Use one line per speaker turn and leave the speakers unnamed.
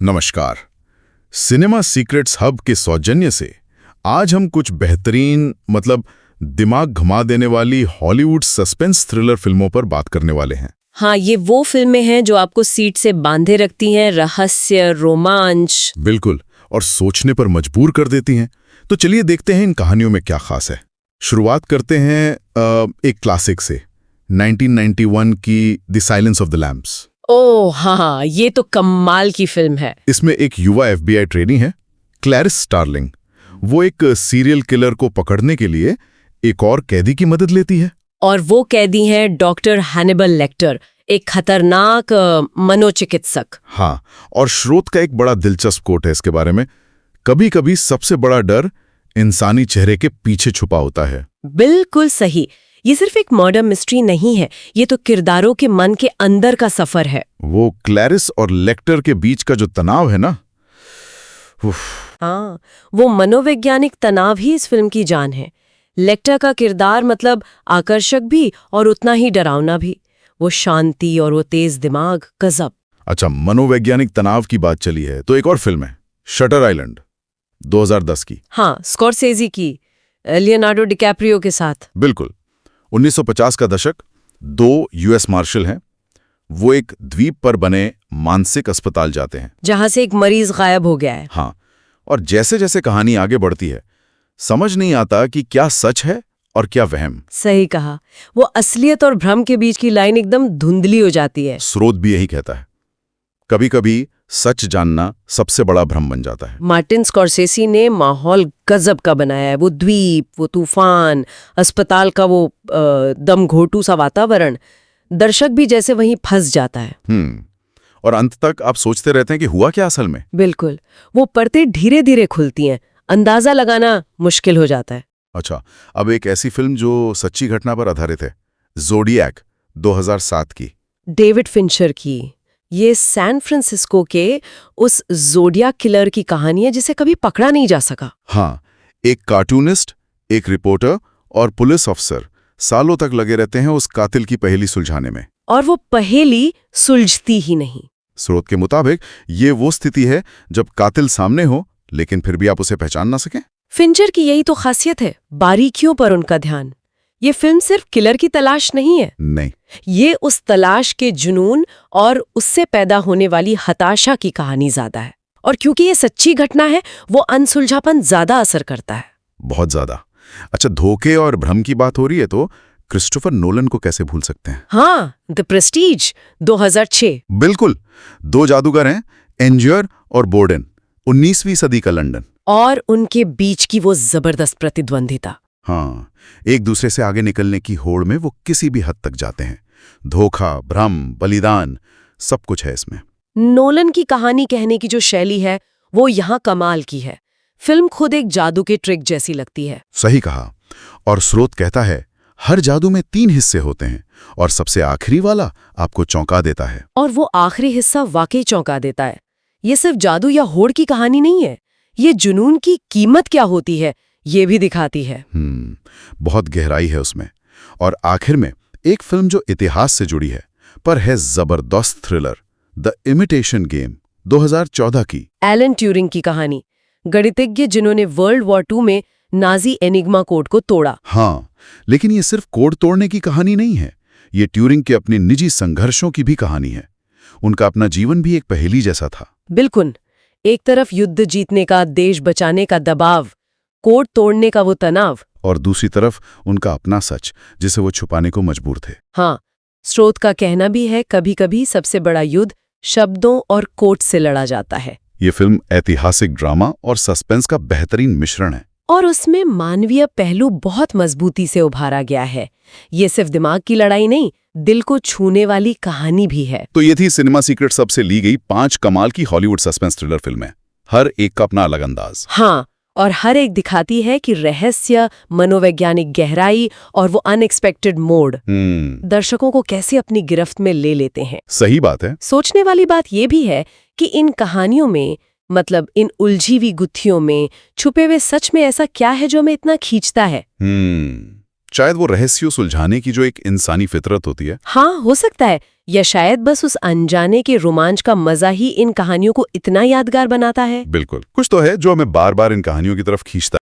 नमस्कार। Cinema secrets hub के सौजन्य से आज हम कुछ बेहतरीन दिमाग घुमा देने वाली हॉलीवुड सस्पेंस थ्रिलर फिल्मों पर बात करने वाले हैं।
हाँ, ये वो फिल्में हैं जो आपको सीट से बांधे रखती हैं, रहस्य, रोमांच।
बिल्कुल, और सोचने पर मजबूर कर देती हैं। तो चलिए देखते हैं इन कहानियों में क्या खास है। शुरुआत करते हैं एक क्लासिक से, 1991 की the silence of the lamps.
ओह हाँ, ये तो कमाल की फिल्म है।
इसमें एक युवा FBI ट्रेनी है, क्लैरिस स्टार्लिंग। वो एक सीरियल किलर को पकड़ने के लिए एक और कैदी की मदद लेती है।
और वो कैदी हैं डॉक्टर हैनिबल लेक्टर, एक खतरनाक मनोचिकित्सक।
हाँ, और स्रोत का एक बड़ा दिलचस्प कोट है इसके बारे में, कभी कभी सबसे बड़ा डर इंसानी चेहरे के पीछे छुपा होता है।
बिल्कुल सही। ये सिर्फ एक मर्डर मिस्ट्री नहीं है, ये तो किरदारों के मन के अंदर का सफर है।
वो क्लैरिस और लेक्टर के बीच का जो तनाव है ना,
हाँ, वो मनोवैज्ञानिक तनाव ही इस फिल्म की जान है। लेक्टर का किरदार आकर्षक भी और उतना ही डरावना भी। वो शांति और वो तेज दिमाग, गजब।
अच्छा, मनोवैज्ञानिक तनाव की बात चली है तो एक और फिल्म है, शटर आइलैंड, 2010 की।
हाँ, स्कॉर्सेज़ी की, लियोनार्डो डिकैप्रियो के साथ।
बिल्कुल। 1950 का दशक, 2 US मार्शल हैं। वो एक द्वीप पर बने मानसिक अस्पताल जाते हैं,
जहां से एक मरीज गायब हो गया है।
हाँ, और जैसे जैसे कहानी आगे बढ़ती है समझ नहीं आता कि क्या सच है और क्या वहम।
सही कहा। वो असलियत और भ्रम के बीच की लाइन एकदम धुंधली हो जाती है।
स्रोत भी यही कहता है, कभी कभी सच जानना सबसे बड़ा भ्रम बन जाता है।
मार्टिन स्कॉर्सेसी ने माहौल गजब का बनाया है। वो द्वीप, वो तूफान, अस्पताल का वो दम घोटू सा वातावरण, दर्शक भी जैसे वहीं फंस जाता है।
और अंत तक आप सोचते रहते हैं कि हुआ क्या असल में।
बिल्कुल, वो परतें धीरे धीरे खुलती हैं, अंदाजा लगाना मुश्किल हो जाता है।
अच्छा, अब एक ऐसी फिल्म जो सच्ची घटना पर आधारित है, ज़ोडिएक, 2007 की।
डेविड फिंचर की। ये सैन फ्रांसिस्को के उस ज़ोडियाक किलर की कहानी है जिसे कभी पकड़ा नहीं जा सका।
हाँ, एक कार्टूनिस्ट, एक रिपोर्टर और पुलिस अफसर सालों तक लगे रहते हैं उस कातिल की पहेली सुलझाने में।
और वो पहेली सुलझती ही नहीं।
स्रोत के मुताबिक ये वो स्थिति है जब कातिल सामने हो लेकिन फिर भी आप उसे पहचान ना सकें।
फिंचर की यही तो खासियत है, बारीकियों पर उनका ध्यान। ये फिल्म सिर्फ किलर की तलाश नहीं है,
नहीं,
ये उस तलाश के जुनून और उससे पैदा होने वाली हताशा की कहानी ज्यादा है। और क्योंकि ये सच्ची घटना है, वो अनसुलझापन ज्यादा असर करता है।
बहुत ज्यादा। अच्छा, धोखे और भ्रम की बात हो रही है तो क्रिस्टोफर नोलन को कैसे भूल सकते हैं।
हाँ, द प्रेस्टीज, 2006।
बिल्कुल, 2 जादूगर हैं, एंजियर और बोर्डन, 19वीं सदी का लंदन।
और उनके बीच की वो जबरदस्त प्रतिद्वंदिता।
हाँ, एक दूसरे से आगे निकलने की होड़ में वो किसी भी हद तक जाते हैं। धोखा, भ्रम, बलिदान, सब कुछ है इसमें।
नोलन की कहानी कहने की जो शैली है वो यहाँ कमाल की है। फिल्म खुद एक जादू के ट्रिक जैसी लगती है।
सही कहा। और स्रोत कहता है हर जादू में 3 हिस्से होते हैं और सबसे आखिरी वाला आपको चौंका देता है।
और वो आखिरी हिस्सा वाकई चौंका देता है। ये सिर्फ जादू या होड़ की कहानी नहीं है, ये जुनून की कीमत क्या होती है ये भी दिखाती है।
बहुत गहराई है उसमें। और आखिर में एक फिल्म जो इतिहास से जुड़ी है पर है जबरदस्त थ्रिलर, द इमिटेशन गेम, 2014 की।
एलन ट्यूरिंग की कहानी, गणितज्ञ जिन्होंने वर्ल्ड वॉर 2 में नाजी एनिग्मा कोड को तोड़ा।
हाँ, लेकिन ये सिर्फ कोड तोड़ने की कहानी नहीं है, ये ट्यूरिंग के अपने निजी संघर्षों की भी कहानी है। उनका अपना जीवन भी एक पहेली जैसा था।
बिल्कुल, एक तरफ युद्ध जीतने का, देश बचाने का दबाव, कोड तोड़ने का वो तनाव,
और दूसरी तरफ उनका अपना सच जिसे वो छुपाने को मजबूर थे।
हाँ, स्रोत का कहना भी है कभी कभी सबसे बड़ा युद्ध शब्दों और कोड से लड़ा जाता है।
ये फिल्म ऐतिहासिक ड्रामा और सस्पेंस का बेहतरीन मिश्रण है।
और उसमें मानवीय पहलू बहुत मजबूती से उभारा गया है। ये सिर्फ दिमाग की लड़ाई नहीं, दिल को छूने वाली कहानी भी है।
तो ये थी सिनेमा सीक्रेट सब से ली गई 5 कमाल की हॉलीवुड सस्पेंस थ्रिलर फिल्में, हर एक का अपना अलग अंदाज।
हाँ, और हर एक दिखाती है कि रहस्य, मनोवैज्ञानिक गहराई और वो अनएक्सपेक्टेड मोड़ दर्शकों को कैसे अपनी गिरफ्त में ले लेते हैं।
सही बात है।
सोचने वाली बात ये भी है कि इन कहानियों में, इन उलझी हुई गुत्थियों में छुपे हुए सच में ऐसा क्या है जो हमें इतना खींचता है।
शायद वो रहस्यों सुलझाने की जो एक इंसानी फितरत होती है।
हाँ, हो सकता है, या शायद बस उस अनजाने के रोमांच का मजा ही इन कहानियों को इतना यादगार बनाता है।
बिल्कुल, कुछ तो है जो हमें बार बार इन कहानियों की तरफ खींचता